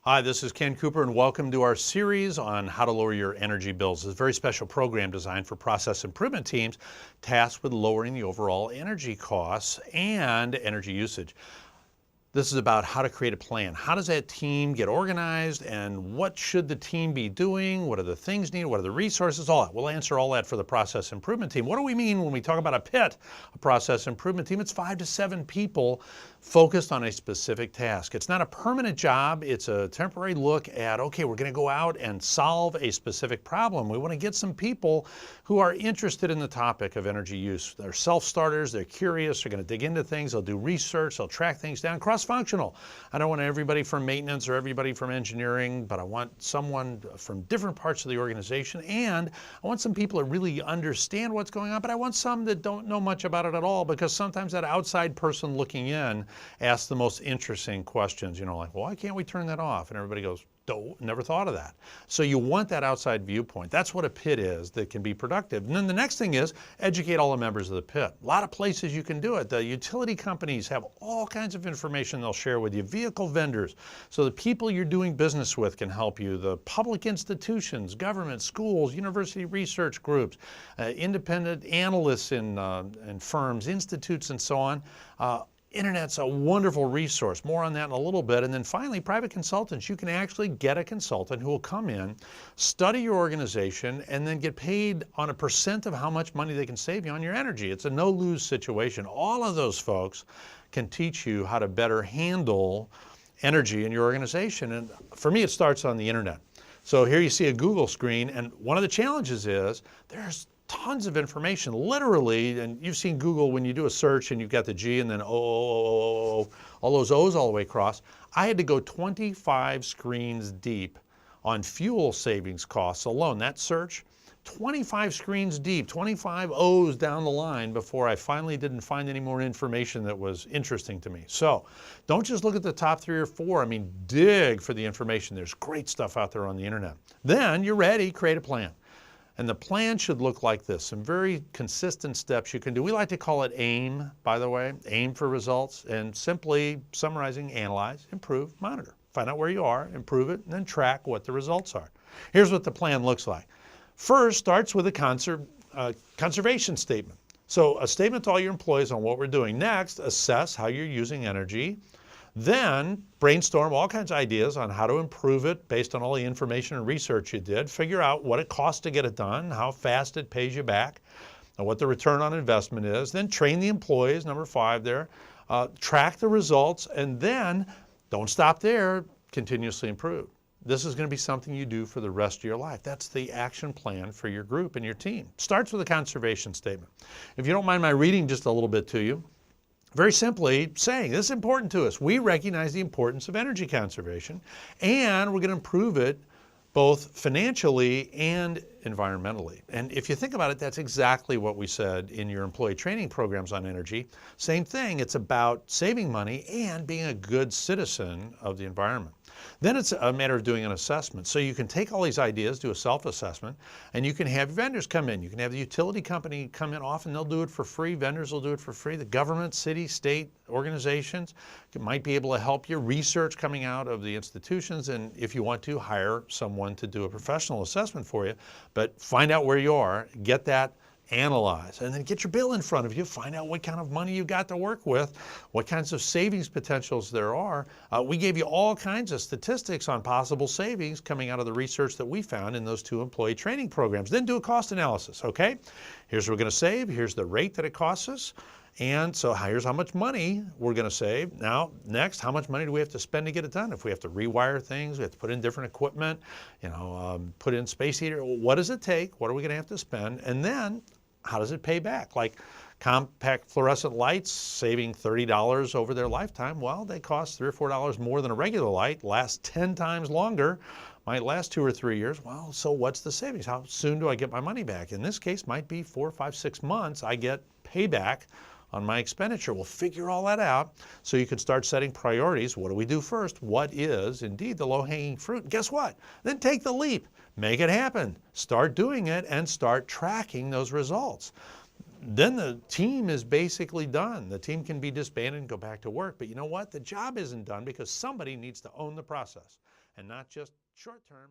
Hi, this is Ken Cooper, and welcome to our series on how to lower your energy bills. It's a very special program designed for process improvement teams tasked with lowering the overall energy costs and energy usage. This is about how to create a plan. How does that team get organized, and what should the team be doing? What are the things needed? What are the resources? All that. We'll answer all that for the process improvement team. What do we mean when we talk about a PIT, a process improvement team? It's 5 to 7 people focused on a specific task. It's not a permanent job. It's a temporary look at, okay, we're going to go out and solve a specific problem. We want to get some people who are interested in the topic of energy use. They're self-starters. They're curious. They're going to dig into things. They'll do research. They'll track things down. Cross-functional. I don't want everybody from maintenance or everybody from engineering, but I want someone from different parts of the organization, and I want some people that really understand what's going on, but I want some that don't know much about it at all, because sometimes that outside person looking in asks the most interesting questions, like, well, why can't we turn that off? And everybody goes, never thought of that. So you want that outside viewpoint. That's what a PIT is that can be productive. And then the next thing is educate all the members of the PIT. A lot of places you can do it. The utility companies have all kinds of information they'll share with you. Vehicle vendors, so the people you're doing business with can help you. The public institutions, government, schools, university research groups, independent analysts in firms, institutes, and so on. Internet's a wonderful resource. More on that in a little bit. And then finally, private consultants. You can actually get a consultant who will come in, study your organization, and then get paid on a percent of how much money they can save you on your energy. It's a no-lose situation. All of those folks can teach you how to better handle energy in your organization. And for me, it starts on the internet. So here you see a Google screen, and one of the challenges is there's tons of information, literally, and you've seen Google when you do a search and you've got the G and then all those O's all the way across. I had to go 25 screens deep on fuel savings costs alone. That search, 25 screens deep, 25 O's down the line before I finally didn't find any more information that was interesting to me. So don't just look at the top 3 or 4. Dig for the information. There's great stuff out there on the internet. Then you're ready, create a plan. And the plan should look like this, some very consistent steps you can do. We like to call it AIM, by the way, AIM for results, and simply summarizing: analyze, improve, monitor. Find out where you are, improve it, and then track what the results are. Here's what the plan looks like. First, starts with a conservation statement. So a statement to all your employees on what we're doing. Next, assess how you're using energy. Then brainstorm all kinds of ideas on how to improve it based on all the information and research you did. Figure out what it costs to get it done, how fast it pays you back, and what the return on investment is. Then train the employees, number 5 there. Track the results, and then don't stop there, continuously improve. This is going to be something you do for the rest of your life. That's the action plan for your group and your team. Starts with a conservation statement. If you don't mind my reading just a little bit to you, very simply saying, this is important to us. We recognize the importance of energy conservation, and we're going to improve it both financially and environmentally. And if you think about it, that's exactly what we said in your employee training programs on energy. Same thing, it's about saving money and being a good citizen of the environment. Then it's a matter of doing an assessment. So you can take all these ideas, do a self-assessment, and you can have vendors come in. You can have the utility company come in. Often they'll do it for free. Vendors will do it for free. The government, city, state organizations might be able to help you. Research coming out of the institutions, and if you want to, hire someone to do a professional assessment for you. But find out where you are, get that analyze, and then get your bill in front of you. Find out what kind of money you got to work with, what kinds of savings potentials there are. We gave you all kinds of statistics on possible savings coming out of the research that we found in those 2 employee training programs. Then do a cost analysis, okay? Here's what we're going to save. Here's the rate that it costs us. And so here's how much money we're going to save. Now, next, how much money do we have to spend to get it done? If we have to rewire things, we have to put in different equipment, put in space heater. What does it take? What are we going to have to spend? And then how does it pay back? Like compact fluorescent lights saving $30 over their lifetime. Well, they cost $3 or $4 more than a regular light, last 10 times longer, might last 2 or 3 years. Well, so what's the savings? How soon do I get my money back? In this case, might be 4, 5, 6 months I get payback on my expenditure. We'll figure all that out so you can start setting priorities. What do we do first? What is indeed the low-hanging fruit? And guess what? Then take the leap. Make it happen. Start doing it and start tracking those results. Then the team is basically done. The team can be disbanded and go back to work. But you know what? The job isn't done because somebody needs to own the process. and not just short term.